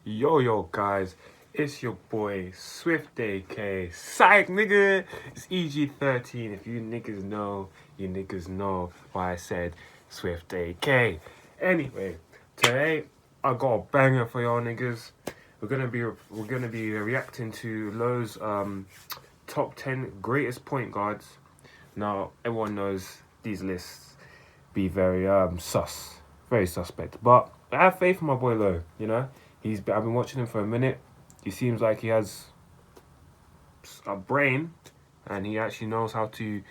Yo guys, it's your boy Swift AK. Psych nigga! It's EG13. If you niggas know, you niggas know why I said Swift AK. Anyway, today I got a banger for y'all niggas. We're gonna be reacting to Lowe's top 10 greatest point guards. Now everyone knows these lists be very very suspect. But I have faith in my boy Lowe, you know? I've been watching him for a minute. He seems like he has a brain, and he actually knows how to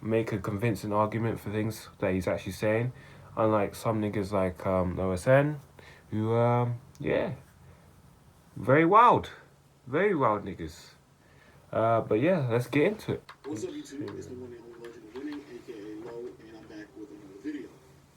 make a convincing argument for things that he's actually saying. Unlike some niggas like OSN, who very wild niggas. But yeah, let's get into it. What's up, YouTube? It's the one and only legend of winning, aka Low, and I'm back with another video.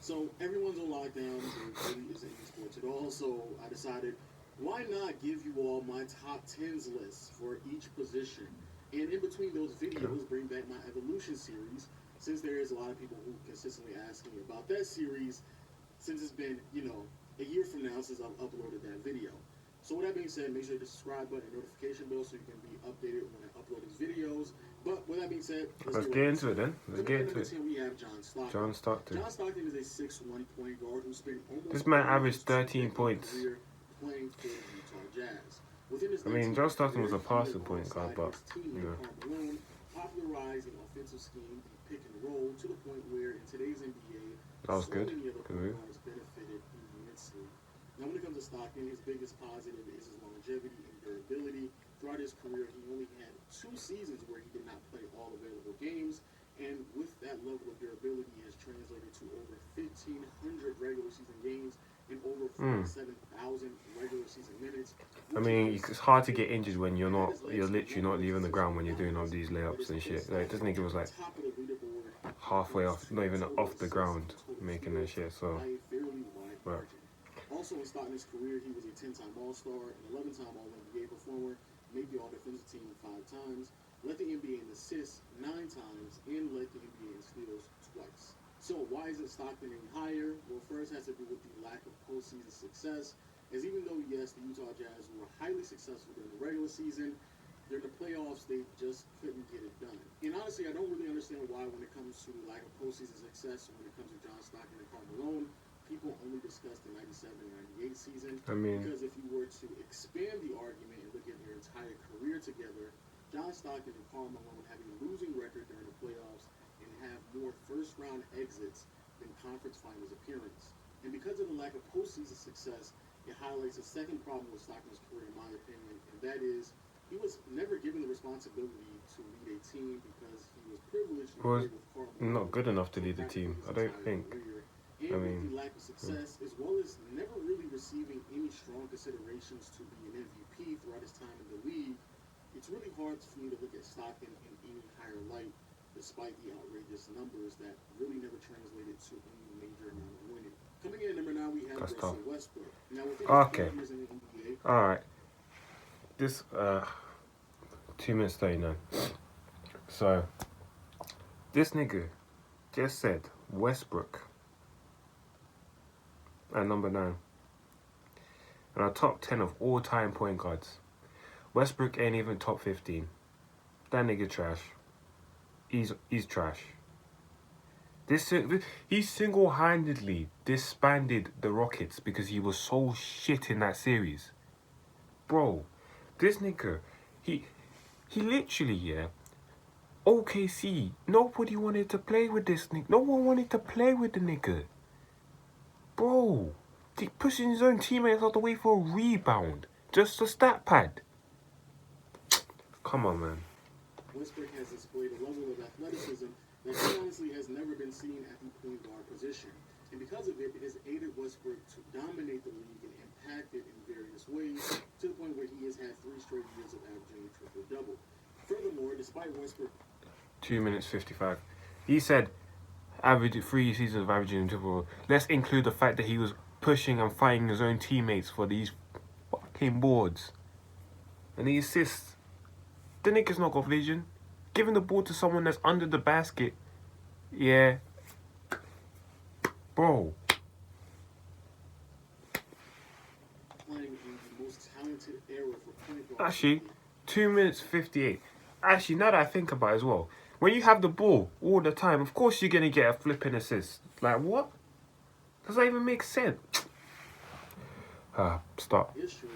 So everyone's on lockdown, there really isn't any sports at all, so I decided, why not give you all my top 10s list for each position? And in between those videos, bring back my evolution series, since there is a lot of people who consistently ask me about that series, since it's been, a year from now since I've uploaded that video. So with that being said, make sure to subscribe button and notification bell so you can be updated when I upload these videos. But with that being said, let's get into it then. Let's get into it. We have John Stockton. John Stockton. John Stockton is a 6'1" point guard who spent almost This man averaged 13 points. Playing for the Utah Jazz. I mean, John Stockton was a passing point guard, but Carmelo popularizing offensive scheme, the pick and roll, to the point where in today's NBA, that was good. Many other guards benefited immensely. Now, when it comes to Stockton, his biggest positive is his longevity and durability. Throughout his career, he only had 2 seasons where he did not play all available games, and with that level of durability, he has translated to over 1,500 regular season games and over 47,000 regular season minutes. I mean, it's hard to get injured when you're literally not leaving the ground when you're doing all these layups and shit. Like, this nigga was like halfway off, not even off the ground, making that shit. So, but also in Stockton's career, he was a 10-time All-Star, an 11-time All-NBA performer, made the All-Defensive Team 5 times, led the NBA in assists 9 times, and led the NBA in steals twice. So why isn't Stockton any higher? Well, first has to do with the lack of postseason success, as even though, yes, the Utah Jazz were highly successful during the regular season, during the playoffs, they just couldn't get it done. And honestly, I don't really understand why when it comes to the lack of postseason success, when it comes to John Stockton and Carmelo, people only discuss the 97 and 98 season. I mean, because if you were to expand the argument and look at their entire career together, John Stockton and Karl Malone have a losing record during the playoffs and have more first-round exits than conference finals appearance. And because of the lack of postseason success, it highlights a second problem with Stockton's career, in my opinion, and that is he was never given the responsibility to lead a team because he was privileged to play with Karl Malone. Not good enough to lead the team, I don't think. And with the lack of success, as well as never really receiving any strong considerations to be an MVP throughout his time in the league, it's really hard for me to look at Stockton in any higher light, despite the outrageous numbers that really never translated to any major amount of winning. Coming in at number 9, we have Russell Westbrook. Now, within his 2 years in the NBA, alright. This 2 minutes 39. So this nigga just said Westbrook at number 9 and our top 10 of all time point guards. Westbrook ain't even top 15. That nigga trash. He's trash. He single-handedly disbanded the Rockets because he was so shit in that series. Bro, this nigga, he literally, OKC, nobody wanted to play with this nigga. No one wanted to play with the nigga. Bro, he's pushing his own teammates out the way for a rebound. Just a stat pad. Come on, man. Westbrook has displayed a level of athleticism that he honestly has never been seen at the point guard position. And because of it, it has aided Westbrook to dominate the league and impact it in various ways, to the point where he has had 3 straight years of averaging a triple-double. Furthermore, despite Westbrook... 2 minutes 55. He said, average 3 seasons of averaging a triple. Let's include the fact that he was pushing and fighting his own teammates for these fucking boards. And he assists. The nigga's not got vision. Giving the ball to someone that's under the basket. Yeah. Bro. playing in the most talented era for point guard. Actually, 2 minutes 58. Actually, now that I think about it as well, when you have the ball all the time, of course you're gonna get a flipping assist. Like what? Does that even make sense? Stop. History,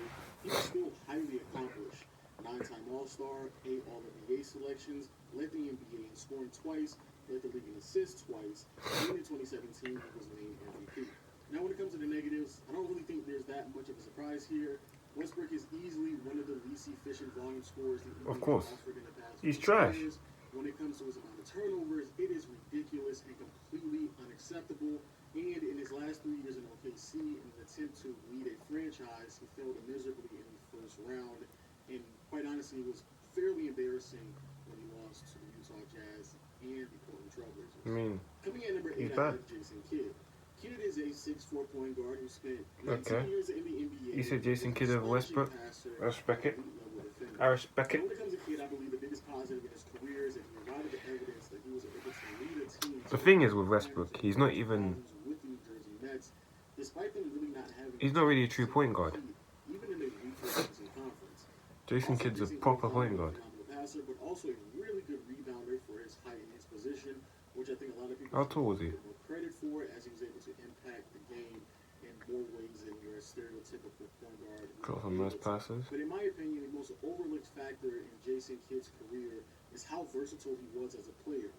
he was still highly accomplished. 9-time All-Star, 8 All-NBA selections, led the NBA in scoring twice, led the league in assists twice, and in 2017 he was named MVP. Now when it comes to the negatives, I don't really think there's that much of a surprise here. Westbrook is easily one of the least efficient volume scorers the NBA Of course. offered in the past. He's trash. Years. When it comes to his amount of turnovers, it is ridiculous and completely unacceptable. And in his last 3 years in OKC, in an attempt to lead a franchise, he failed miserably in the first round. And quite honestly, it was fairly embarrassing when he lost to the Utah Jazz and the Portland Trailblazers. I mean, Coming in at number 8, he's I bad. have Jason Kidd. Kidd is a 6'4" point guard who spent 19 years in the NBA. You said Jason Kidd of Westbrook? I respect it. I respect it. When it comes to Kidd, I believe the biggest positive in his career is that he provided the evidence that he was able to lead a team. The thing is with Westbrook, he's not even. With the New Jersey Nets, despite them really not having. He's not really a true point guard. Even in a weaker Western Conference. Jason Kidd's a proper point guard. Passer, but also a really good rebounder for his height and his position, which I think a lot of people How tall was he? give him credit for, as he was able to impact the game in more ways than your stereotypical point guard. Got some nice passes. But in my opinion, the most overlooked factor in Jason Kidd's career is how versatile he was as a player.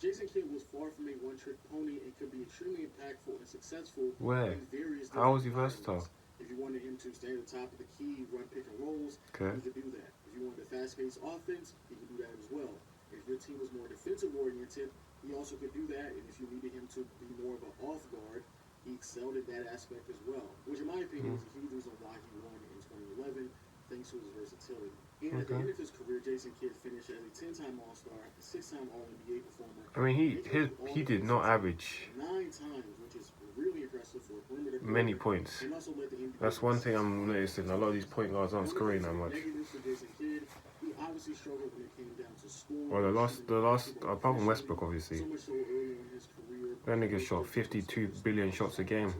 Jason Kidd was far from a one-trick pony and could be extremely impactful and successful Where? in various How was he different versatile? environments. If you wanted him to stay at the top of the key, run pick and rolls, Okay. he could do that. If you wanted a fast-paced offense, he could do that as well. If your team was more defensive-oriented, he also could do that. And if you needed him to be more of an off guard, he excelled in that aspect as well. Which, in my opinion, is a huge reason why he won in 2011, thanks to his versatility. And at the end of his career, Jason Kidd finished as a 10-time All-Star, a 6-time All-NBA performer. I mean, he did not average 9 times, which is really impressive for a perimeter many player. points. And also led the NBA That's one thing I'm noticing. A lot of these point guards aren't scoring that much. Negatives for Jason Kidd, he obviously struggled when it came down to scoring. Well, the last, apart from Westbrook, obviously, So much so early in his career. that nigga shot 52 billion shots a game.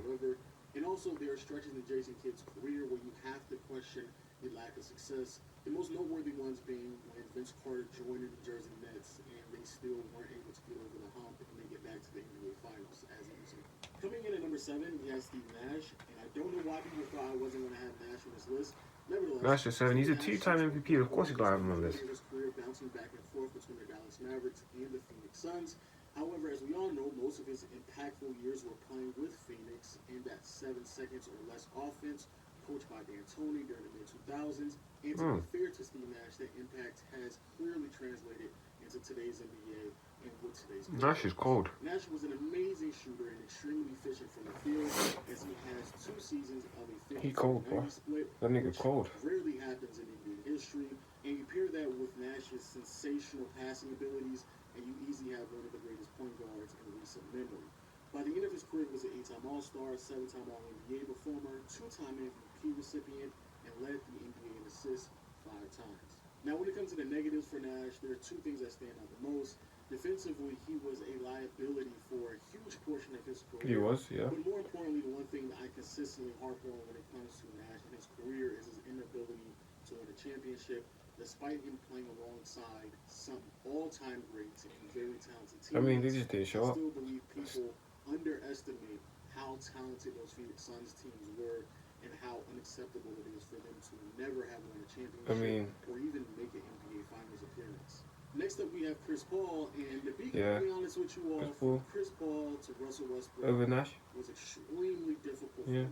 And also, there are stretches in Jason Kidd's career where you have to question the lack of success. The most noteworthy ones being when Vince Carter joined the New Jersey Nets and they still weren't able to get over the hump and make it back to the NBA Finals as easy. Coming in at number 7, he has Steve Nash, and I don't know why people thought I wasn't going to have Nash on this list. Nevertheless, Nash is 7. He's a 2-time MVP. Of course, you gotta have him on this. his career bouncing back and forth between the Dallas Mavericks and the Phoenix Suns. However, as we all know, most of his impactful years were playing with Phoenix in that 7 seconds or less offense, coached by D'Antoni during the mid-2000s. And to be fair to Steve Nash, that impact has clearly translated into today's NBA and with today's Nash is cold. Nash was an amazing shooter and extremely efficient from the field, as he has 2 seasons of a 50-90 He cold, bro. split. That nigga which cold. rarely happens in NBA history. And you pair that with Nash's sensational passing abilities, and you easily have one of the greatest point guards in recent memory. By the end of his career, he was an 8-time All-Star, 7-time All-NBA performer, 2-time MVP recipient, and led the NBA in assists 5 times. Now, when it comes to the negatives for Nash, there are 2 things that stand out the most. Defensively, he was a liability for a huge portion of his career. He was, yeah. But more importantly, the one thing that I consistently harp on when it comes to Nash and his career is his inability to win a championship, despite him playing alongside some all-time greats and very talented teams. I mean, they just didn't show I up. still believe people underestimate how talented those Phoenix Suns teams were and how unacceptable it is for them to never have won a championship or even make an NBA Finals appearance. Next up, we have Chris Paul, and to be completely honest with you all, from Chris Paul to Russell Westbrook over Nash was extremely difficult for me.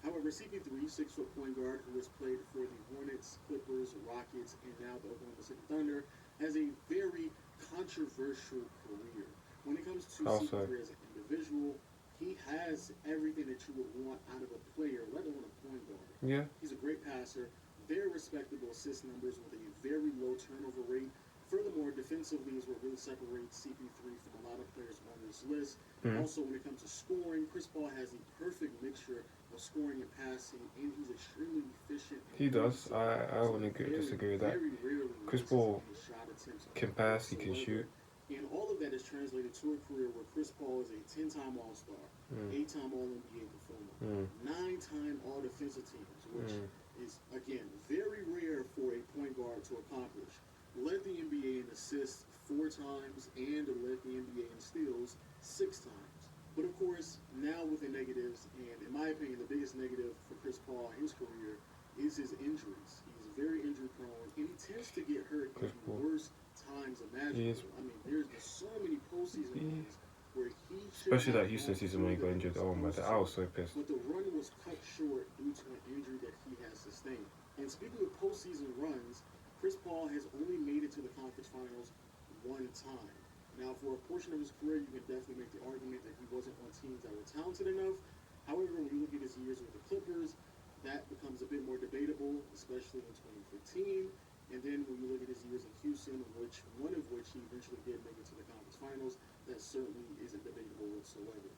However, CP3, 6-foot point guard who has played for the Hornets, Clippers, Rockets, and now the Oklahoma City Thunder, has a very controversial career. When it comes to CP3 as an individual, he has everything that you would want out of a player, let alone a point guard. Yeah. He's a great passer, very respectable assist numbers with a very low turnover rate. Furthermore, defensively is what really separates CP3 from a lot of players on this list. Also, when it comes to scoring, Chris Paul has the perfect mixture of scoring and passing, and he's extremely efficient. He does. I wouldn't disagree with that. Chris Paul can pass, he can shoot. And all of that is translated to a career where Chris Paul is a 10-time All-Star, 8-time All-NBA performer, 9-time All-Defensive Teams, which is, again, very rare for a point guard to accomplish. Led the NBA in assists 4 times and led the NBA in steals 6 times. But of course, now with the negatives, and in my opinion, the biggest negative for Chris Paul in his career is his injuries. He's very injury prone, and he tends to get hurt at the worst times imaginable. I mean, there's so many postseason runs where he especially that Houston season when he got injured. Oh my god, I was so pissed. But the run was cut short due to an injury that he has sustained. And speaking of postseason runs, Chris Paul has only made it to the conference finals 1 time. Now, for a portion of his career, you can definitely make the argument that he wasn't on teams that were talented enough. However, when you look at his years with the Clippers, that becomes a bit more debatable, especially in 2015. And then when you look at his years in Houston, one of which he eventually did make it to the conference finals, that certainly isn't debatable whatsoever.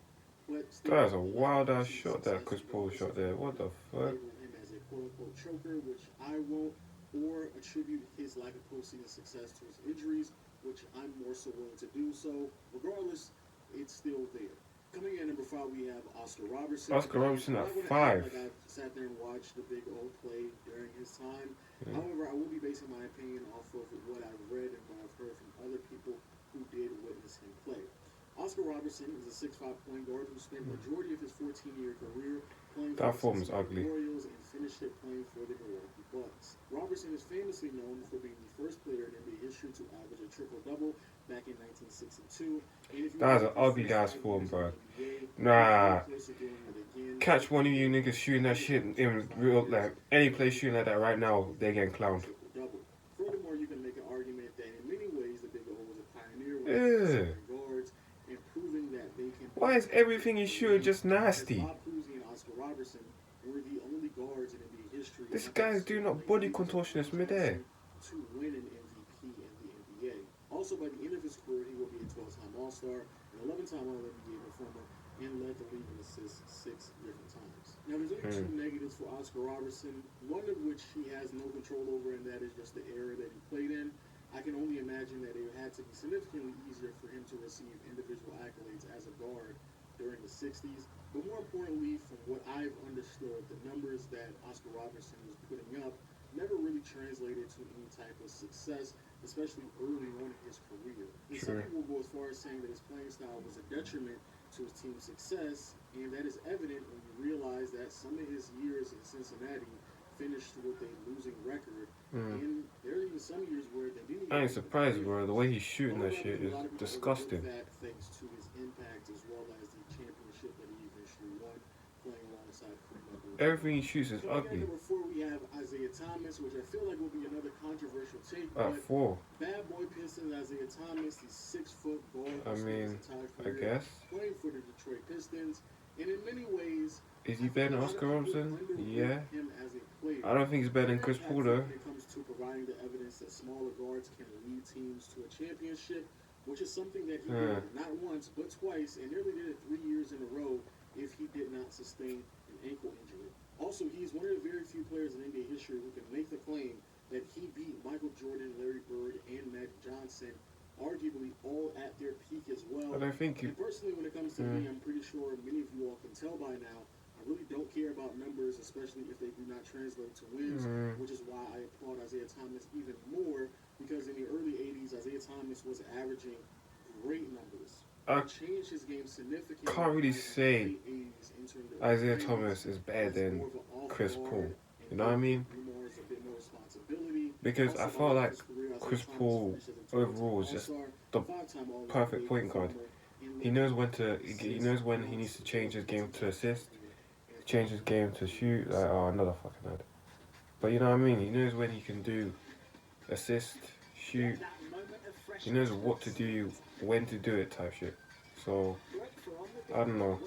But that was a wild ass shot that Chris Paul shot there. What the fuck? Him as a quote unquote choker, which I won't, or attribute his lack of postseason success to his injuries, which I'm more so willing to do. So regardless, it's still there. Coming in at number 5, we have Oscar Robertson. Oscar Robertson at 5. Like I sat there and watched the Big O play during his time. However, I will be basing my opinion off of what I've read and what I've heard from other people who did witness him play. Oscar Robertson is a 6'5" point guard who spent the majority of his 14-year career playing for the Orioles and finished it playing for the Milwaukee Bucks. Robertson is famously known for being the first player in NBA history to average a triple-double back in 1962. That was an ugly ass form, bro. Nah. Catch one of you niggas shooting that shit in real, like, any place shooting like that right now, they're getting clowned. Furthermore, you can make an argument that in many ways the Big O was a pioneer when it comes to guards and proving that they can. Why is everything you shoot just nasty? Bob Cousy and Oscar Robertson were the only guards in NBA history. This guy's doing a body contortionist midair. To win an MVP in the NBA. Also, by the end of his career, he will be a 12-time All-Star, an 11-time All-NBA performer, and led the league in assists 6 different times. Now, there's only 2 negatives for Oscar Robertson, one of which he has no control over, and that is just the era that he played in. I can only imagine that it had to be significantly easier for him to receive individual accolades as a guard during the 60s. But more importantly, from what I've understood, the numbers that Oscar Robertson was putting up never really translated to any type of success, especially early on in his career. And some people will go as far as saying that his playing style was a detriment to his team's success, and that is evident when you realize that some of his years in Cincinnati finished with a losing record, and there are even some years where they didn't. I ain't surprised, bro. The way he's shooting that shit is disgusting. That thanks to his impact as well as the championship that he eventually won, playing alongside everything he shoots is ugly. Number 4, we have Isaiah Thomas, which I feel like will be another controversial take. At 4. Bad boy Pistons, Isaiah Thomas, the 6-foot guard. I mean, I guess. Playing for the Detroit Pistons, and in many ways, is he better than Oscar Robertson? Yeah. I don't think he's better than Chris Paul though. When it comes to providing the evidence that smaller guards can lead teams to a championship, which is something that he did not once but twice, and nearly did it 3 years in a row if he did not sustain an ankle injury. Also, he's one of the very few players in NBA history who can make the claim that he beat Michael Jordan, Larry Bird, and Magic Johnson, arguably all at their peak as well. I don't think And personally, when it comes to me, I'm pretty sure many of you all can tell by now, I really don't care about numbers, especially if they do not translate to wins, which is why I applaud Isaiah Thomas even more, because in the early 80s, Isaiah Thomas was averaging great numbers. Changed his game significantly. Can't really say Isaiah Thomas is better than Chris Paul. You know what I mean? Because I felt like Chris Paul overall is just the perfect point guard. He knows when he needs to change his game to assist, change his game to shoot. Like, oh, another fucking ad. But you know what I mean? He knows when he can do assist, shoot. He knows what to do, when to do it type shit. So, I don't know.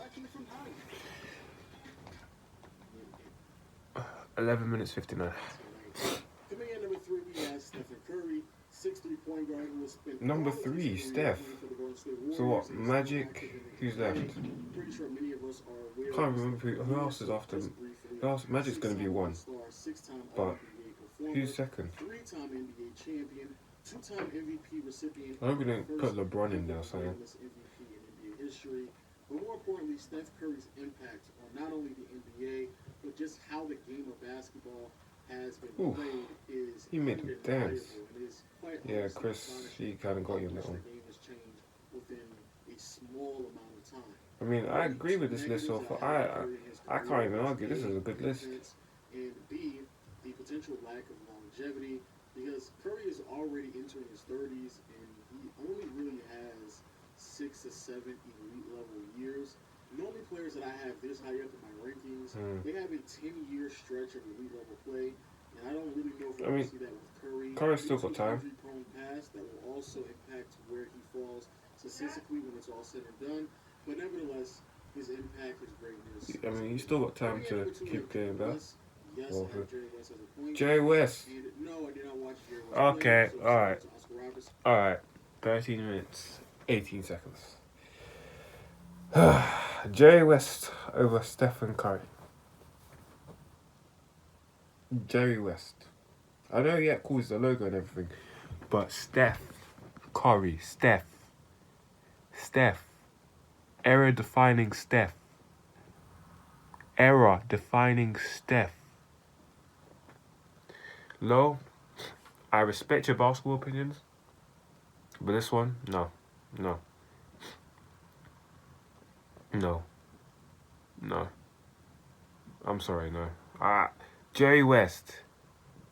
11 minutes 59. Coming in number 3, we have Stephen Curry, 6'3" point guard who has spent number 3, Steph. So what? Magic? Who's left? Pretty sure many of us are aware. Can't remember who else is after him. Who else? Magic's gonna be 1. But who's second? 3-time NBA champion, 2-time MVP recipient. I'm gonna put LeBron in there, so. But more importantly, Steph Curry's impact on not only the NBA, but just how the game of basketball has been Oof. played is He made him undeniable, dance. and is quite Yeah, honestly Chris, astonishing he kind of how got you in much that the one. game has changed within a small amount of time. I mean, I Already agree two with this list so negatives far. that I have with Curry in his I career can't even is argue. This is A, a good list. defense, and B, the potential lack of longevity, because Curry is already entering his 30s and he only really has 6 to 7 elite level years. Normally, players that I have this high up in my rankings, they have a 10-year stretch of elite level play, and I don't really know if we're going to see that with Curry. Curry's still got time. Injury-prone past that will also impact where he falls statistically when it's all said and done. But nevertheless, his impact, his greatness. I mean, he's still got time to keep getting better. Yes, I have Jerry West as a point. Jerry West. And no, I did not watch Jerry West. Okay, play, so alright. Oscar Robertson. Alright. 13 minutes, 18 seconds. Jerry West over Stephen Curry. Jerry West. I know he calls the logo and everything, but Steph Curry. Steph. Era-defining Steph. Era-defining Steph. Lo, I respect your basketball opinions, but this one, no. I'm sorry, no. Jerry West.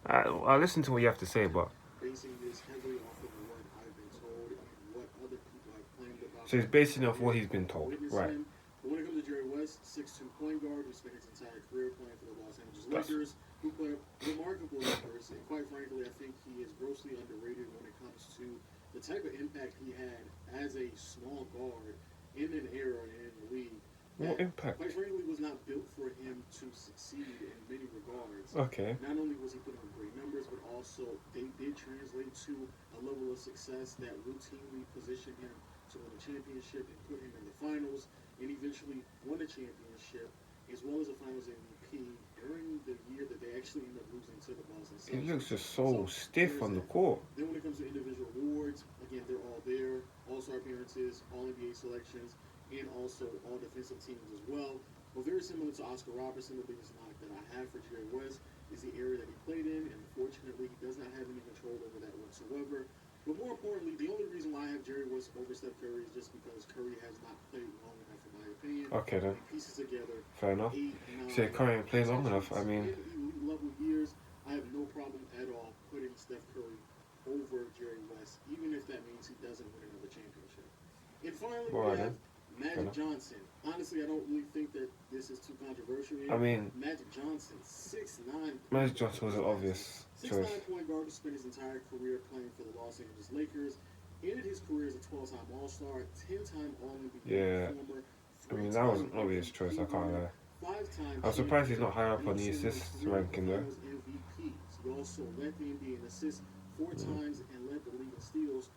I listen to what you have to say, but. Basing this heavily off of what I've been told and what other people have claimed about. So he's basing it off what he's been told, right? But when it comes to Jerry West, 6'2" point guard who spent his entire career playing for the Los Angeles Lakers, who put up remarkable numbers, and quite frankly, I think he is grossly underrated when it comes to the type of impact he had as a small guard in an era and in the league. What impact? Quite frankly, was not built for him to succeed in many regards. Okay. Not only was he putting up great numbers, but also they did translate to a level of success that routinely positioned him to win a championship and put him in the finals, and eventually won a championship as well as a Finals MVP during the year that they actually ended up losing to the Boston Celtics. He looks just so stiff on the court. Then when it comes to individual awards, again, they're all there. All-Star appearances, All-NBA selections, and also all defensive teams as well. But very similar to Oscar Robertson, the biggest knock that I have for Jerry West is the area that he played in, and unfortunately, he does not have any control over that whatsoever. But more importantly, the only reason why I have Jerry West over Steph Curry is just because Curry has not played long enough, in my opinion. Okay, then. He pieces together. Fair enough. You say Curry ain't played long enough. I mean, in elite level years, I have no problem at all putting Steph Curry over Jerry West, even if that means he doesn't win another championship. And finally, we have Magic Johnson. Honestly, I don't really think that this is too controversial here. I mean, Magic Johnson, 6'9". Magic Johnson was an obvious choice. 6'9" point guard who spent his entire career playing for the Los Angeles Lakers. Ended his career as a 12-time All-Star, 10-time All-NBA performer. I mean, that was an obvious choice, I can't lie. 5-time I'm surprised he's not high up on the assists ranking though. MVPs. He also led the NBA in assists 4 times and led the league in steals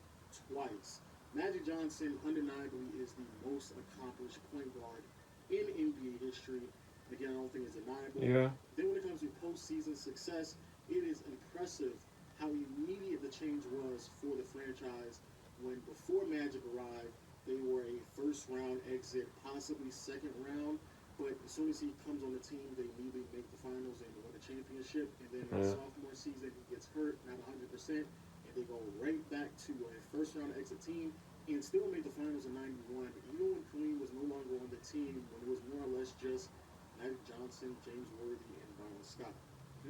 twice. Magic Johnson undeniably is the most accomplished point guard in NBA history. Again, I don't think it's deniable. Yeah. Then when it comes to postseason success, it is impressive how immediate the change was for the franchise when before Magic arrived, they were a first-round exit, possibly second round. But as soon as he comes on the team, they immediately make the finals and win a championship. And then in the sophomore season, he gets hurt, not 100%. They go right back to a first-round exit team and still made the finals in 91. Even when Kareem was no longer on the team, when it was more or less just Magic Johnson, James Worthy, and Byron Scott.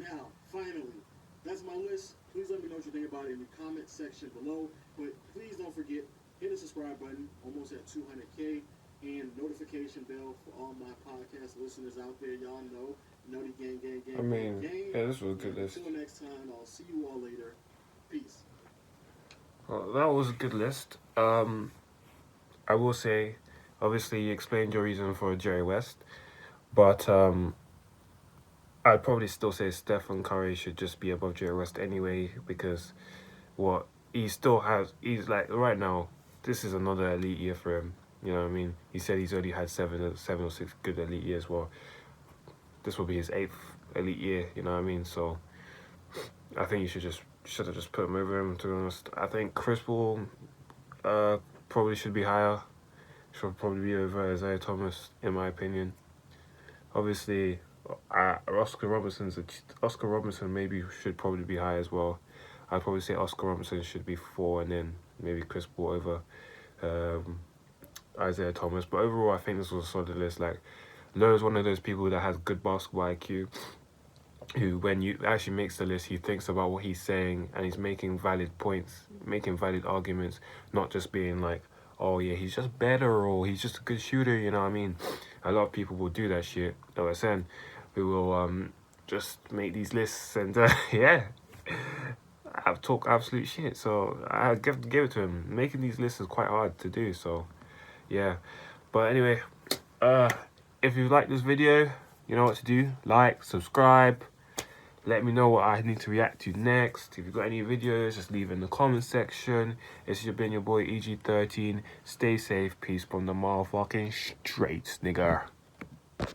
Now, finally, that's my list. Please let me know what you think about it in the comment section below. But please don't forget, hit the subscribe button, almost at 200K, and notification bell for all my podcast listeners out there. Y'all know, Nutty Gang. I mean, yeah, this was a good list. Until next time, I'll see you all later. Peace. Well, that was a good list. I will say, obviously, you explained your reason for Jerry West, but I'd probably still say Stephen Curry should just be above Jerry West anyway, because he's like, right now, this is another elite year for him. You know what I mean? He said he's only had seven or 6 good elite years. Well, this will be his 8th elite year. You know what I mean? So I think you should have just put him over him. To be honest, I think Chris Paul probably should be higher. should probably be over Isaiah Thomas, in my opinion. Obviously, Oscar Robertson maybe should probably be high as well. I'd probably say Oscar Robertson should be 4, and then maybe Chris Paul over Isaiah Thomas. But overall, I think this was a solid list. Like, Lowe is one of those people that has good basketball IQ, who, when you actually makes the list, he thinks about what he's saying and he's making valid points, making valid arguments, not just being like, oh yeah, he's just better or he's just a good shooter, you know what I mean? A lot of people will do that shit. OSN, who will just make these lists and yeah, I've talked absolute shit. So I give it to him. Making these lists is quite hard to do. So yeah, but anyway, if you like this video, you know what to do. Like, subscribe. Let me know what I need to react to next. If you've got any videos, just leave in the comment section. It's been your boy EG13. Stay safe. Peace from the motherfucking streets, nigga.